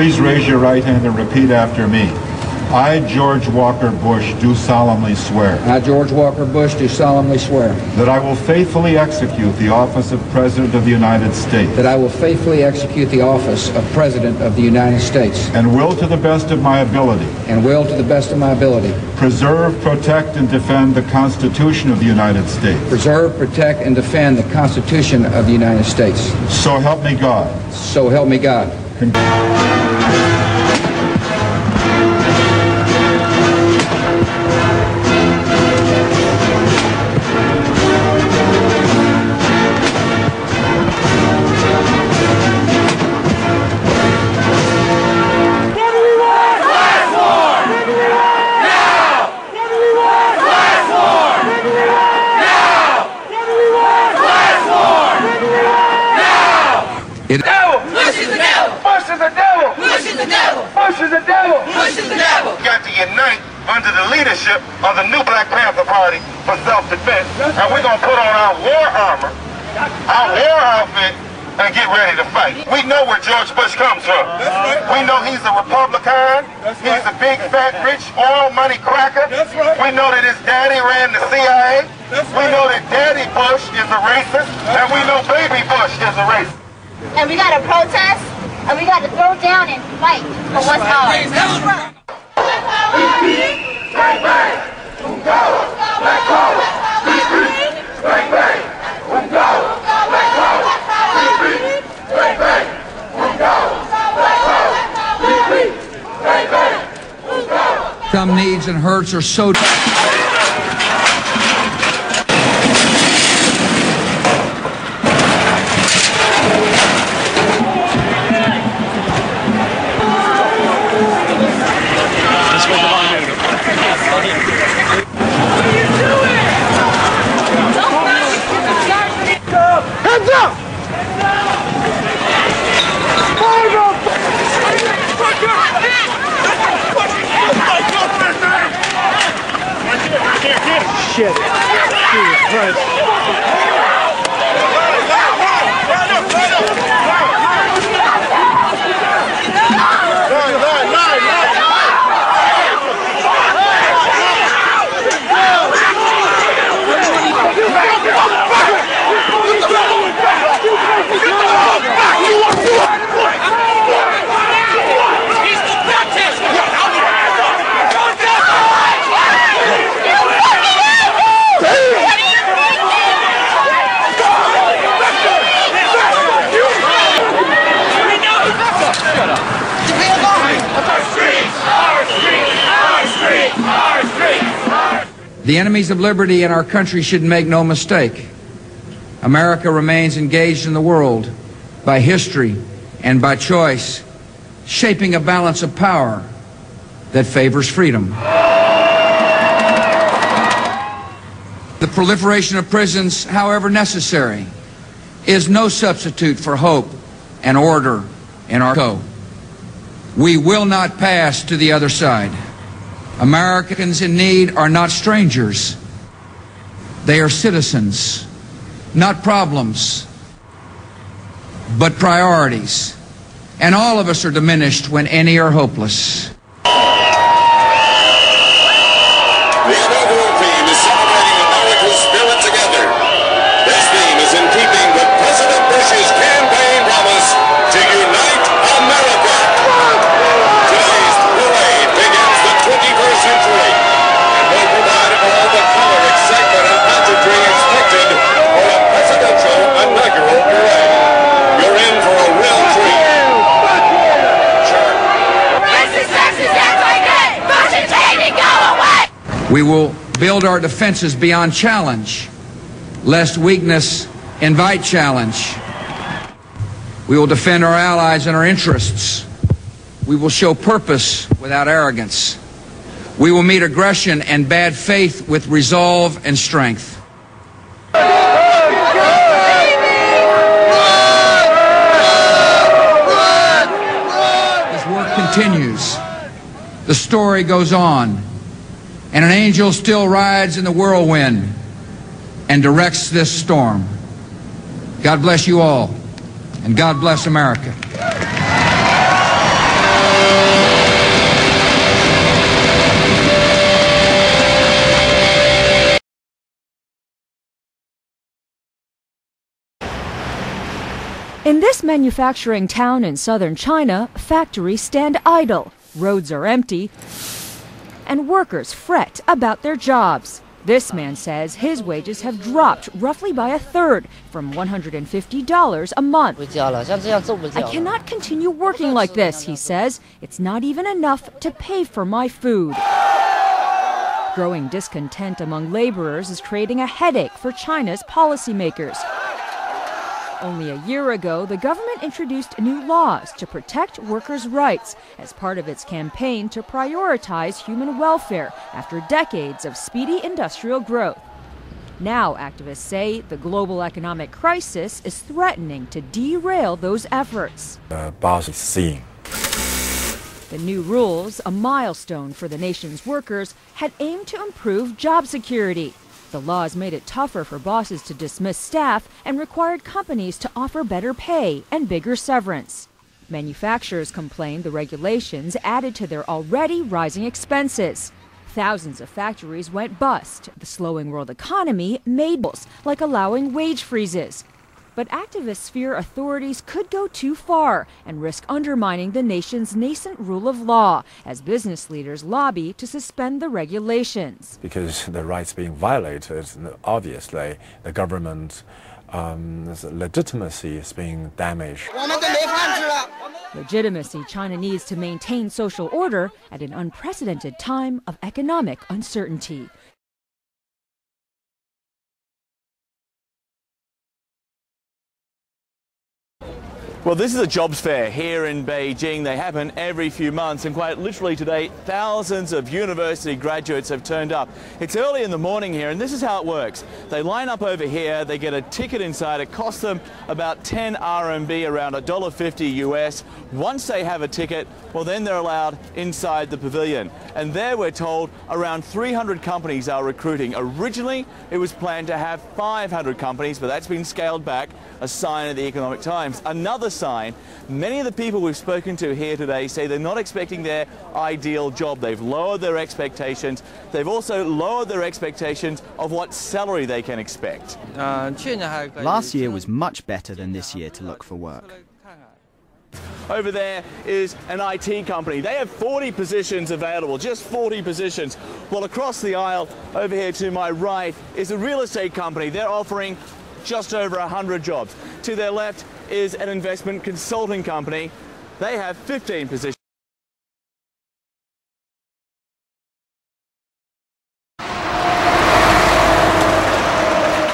Please raise your right hand and repeat after me. I, George Walker Bush, do solemnly swear. I, George Walker Bush, do solemnly swear. That I will faithfully execute the office of President of the United States. That I will faithfully execute the office of President of the United States. And will to the best of my ability. And will to the best of my ability. Preserve, protect, and defend the Constitution of the United States. Preserve, protect, and defend the Constitution of the United States. So help me God. So help me God. Got to unite under the leadership of the new Black Panther Party for self-defense, and we're going to put on our war armor, our war outfit, and get ready to fight. We know where George Bush comes from. We know he's a Republican. He's a big, fat, rich oil money cracker. We know that his daddy ran the CIA. We know that Daddy Bush is a racist, and we know Baby Bush is a racist. And we got to protest, and we got to throw down and fight for what's ours. Some needs and hurts are so... Hands up! Shit. Jesus Christ. The enemies of liberty in our country should make no mistake. America remains engaged in the world by history and by choice, shaping a balance of power that favors freedom. The proliferation of prisons, however necessary, is no substitute for hope and order in our country. We will not pass to the other side. Americans in need are not strangers. They are citizens, not problems, but priorities. And all of us are diminished when any are hopeless. The inaugural theme is celebrating America's spirit together. This theme is in keeping with President Bush's campaign promise to unite America. Today's parade begins the 21st century and will provide all the color, excitement, and pageantry expected for a presidential inaugural parade. You're in for a real treat. We will build our defenses beyond challenge, lest weakness invite challenge. We will defend our allies and our interests. We will show purpose without arrogance. We will meet aggression and bad faith with resolve and strength. This work continues. The story goes on. And an angel still rides in the whirlwind and directs this storm. God bless you all, and God bless America. In this manufacturing town in southern China, factories stand idle, roads are empty, and workers fret about their jobs. This man says his wages have dropped roughly by a third, from $150 a month. I cannot continue working like this, he says. It's not even enough to pay for my food. Growing discontent among laborers is creating a headache for China's policymakers. Only a year ago, the government introduced new laws to protect workers' rights as part of its campaign to prioritize human welfare after decades of speedy industrial growth. Now, activists say the global economic crisis is threatening to derail those efforts. The boss is seeing. The new rules, a milestone for the nation's workers, had aimed to improve job security. The laws made it tougher for bosses to dismiss staff and required companies to offer better pay and bigger severance. Manufacturers complained the regulations added to their already rising expenses. Thousands of factories went bust. The slowing world economy made rules, like allowing wage freezes. But activists fear authorities could go too far and risk undermining the nation's nascent rule of law as business leaders lobby to suspend the regulations. Because the rights being violated, obviously the government's legitimacy is being damaged. Legitimacy China needs to maintain social order at an unprecedented time of economic uncertainty. Well, this is a jobs fair here in Beijing. They happen every few months, and quite literally today, thousands of university graduates have turned up. It's early in the morning here, and this is how it works. They line up over here, they get a ticket inside. It costs them about 10 RMB, around $1.50 US. Once they have a ticket, well, then they're allowed inside the pavilion. And there, we're told, around 300 companies are recruiting. Originally, it was planned to have 500 companies, but that's been scaled back, a sign of the Economic Times. Another sign, many of the people we've spoken to here today say they're not expecting their ideal job. They've lowered their expectations. They've also lowered their expectations of what salary they can expect. Last year was much better than this year to look for work. Over there is an IT company. They have 40 positions available, just 40 positions. Well, across the aisle, over here to my right, is a real estate company. They're offering just over 100 jobs. To their left is an investment consulting company. They have 15 positions.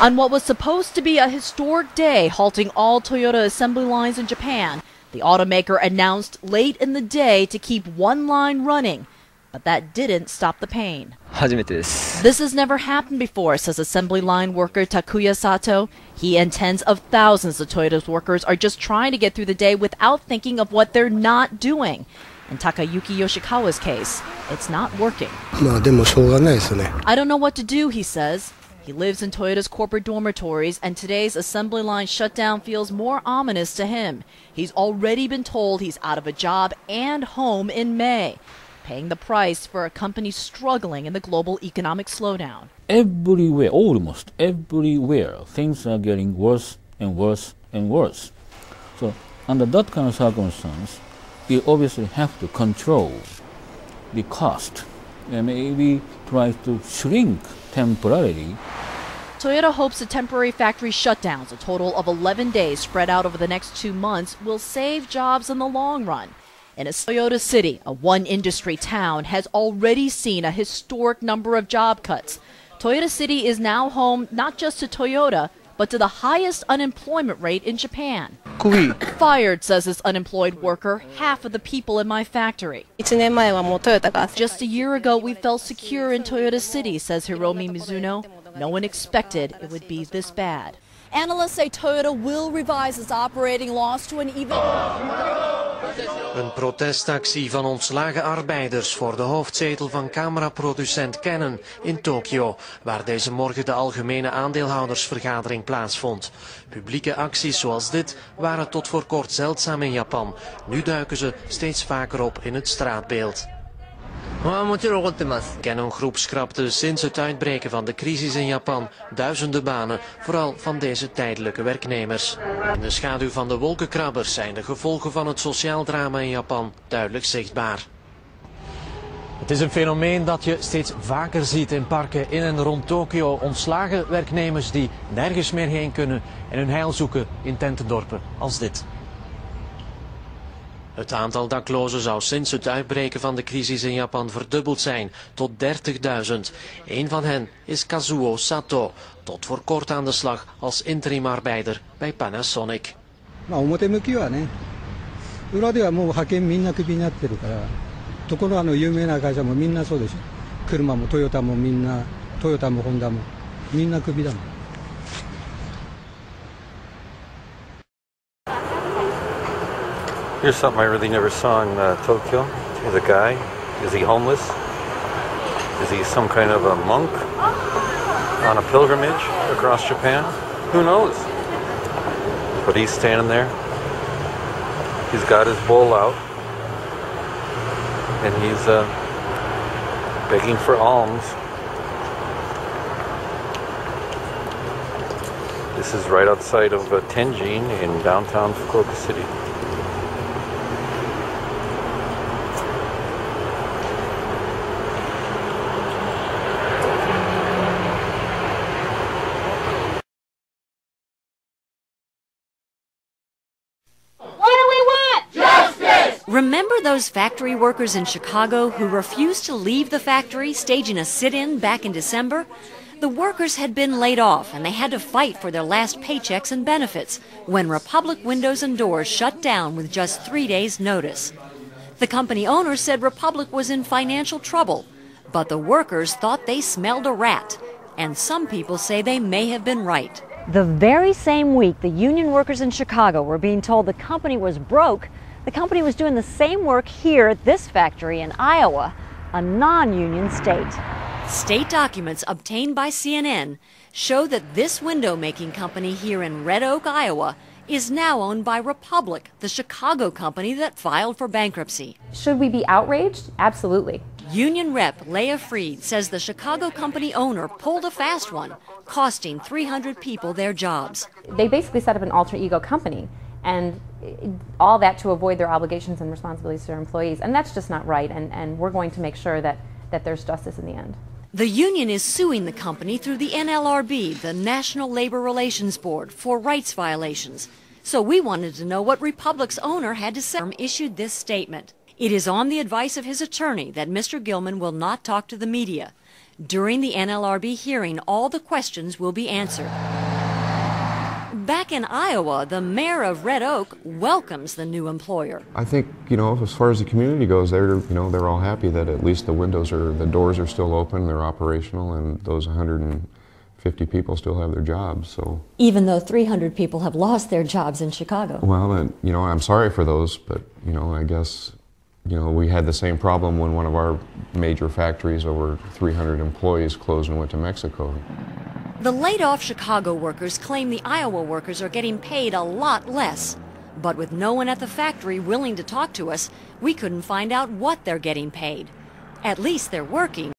On what was supposed to be a historic day, halting all Toyota assembly lines in Japan, the automaker announced late in the day to keep one line running. But that didn't stop the pain. This has never happened before, says assembly line worker Takuya Sato. He and tens of thousands of Toyota's workers are just trying to get through the day without thinking of what they're not doing. In Takayuki Yoshikawa's case, it's not working. I don't know what to do, he says. He lives in Toyota's corporate dormitories, and today's assembly line shutdown feels more ominous to him. He's already been told he's out of a job and home in May, paying the price for a company struggling in the global economic slowdown. Everywhere, almost everywhere, things are getting worse and worse and worse. So under that kind of circumstance, we obviously have to control the cost and maybe try to shrink temporarily. Toyota hopes the temporary factory shutdowns, a total of 11 days spread out over the next 2 months, will save jobs in the long run. In a Toyota City, a one-industry town, has already seen a historic number of job cuts. Toyota City is now home not just to Toyota, but to the highest unemployment rate in Japan. Fired, says this unemployed worker, half of the people in my factory. Just a year ago, we felt secure in Toyota City, says Hiromi Mizuno. No one expected it would be this bad. Analysts say Toyota will revise its operating loss to an even... Een protestactie van ontslagen arbeiders voor de hoofdzetel van cameraproducent Canon in Tokio, waar deze morgen de algemene aandeelhoudersvergadering plaatsvond. Publieke acties zoals dit waren tot voor kort zeldzaam in Japan. Nu duiken ze steeds vaker op in het straatbeeld. Canon-groep schrapte sinds het uitbreken van de crisis in Japan duizenden banen, vooral van deze tijdelijke werknemers. In de schaduw van de wolkenkrabbers zijn de gevolgen van het sociaal drama in Japan duidelijk zichtbaar. Het is een fenomeen dat je steeds vaker ziet in parken in en rond Tokio. Ontslagen werknemers die nergens meer heen kunnen en hun heil zoeken in tentendorpen als dit. Het aantal daklozen zou sinds het uitbreken van de crisis in Japan verdubbeld zijn, tot 30.000. Een van hen is Kazuo Sato, tot voor kort aan de slag als interimarbeider bij Panasonic. 表向きはね、裏ではもう派遣みんなクビになってるから、ところ有名な会社もみんなそうでしょ。車もトヨタもみんな、トヨタもホンダもみんなクビだもん。Here's something I really never saw in Tokyo. Here's a guy. Is he homeless? Is he some kind of a monk on a pilgrimage across Japan? Who knows? But he's standing there. He's got his bowl out. And he's begging for alms. This is right outside of Tenjin in downtown Fukuoka City. Remember those factory workers in Chicago who refused to leave the factory, staging a sit-in back in December? The workers had been laid off and they had to fight for their last paychecks and benefits when Republic Windows and Doors shut down with just 3 days' notice. The company owner said Republic was in financial trouble, but the workers thought they smelled a rat, and some people say they may have been right. The very same week the union workers in Chicago were being told the company was broke, the company was doing the same work here at this factory in Iowa, a non-union state. State documents obtained by CNN show that this window-making company here in Red Oak, Iowa, is now owned by Republic, the Chicago company that filed for bankruptcy. Should we be outraged? Absolutely. Union rep Leah Freed says the Chicago company owner pulled a fast one, costing 300 people their jobs. They basically set up an alter ego company, and all that to avoid their obligations and responsibilities to their employees. And that's just not right, and we're going to make sure that there's justice in the end. The union is suing the company through the NLRB, the National Labor Relations Board, for rights violations. So we wanted to know what Republic's owner had to say. Issued this statement. It is on the advice of his attorney that Mr. Gilman will not talk to the media. During the NLRB hearing, all the questions will be answered. Back in Iowa, the mayor of Red Oak welcomes the new employer. I think, as far as the community goes, they're all happy that at least the doors are still open, they're operational, and those 150 people still have their jobs. So even though 300 people have lost their jobs in Chicago. Well, I'm sorry for those, but I guess we had the same problem when one of our major factories, over 300 employees, closed and went to Mexico. The laid-off Chicago workers claim the Iowa workers are getting paid a lot less. But with no one at the factory willing to talk to us, we couldn't find out what they're getting paid. At least they're working.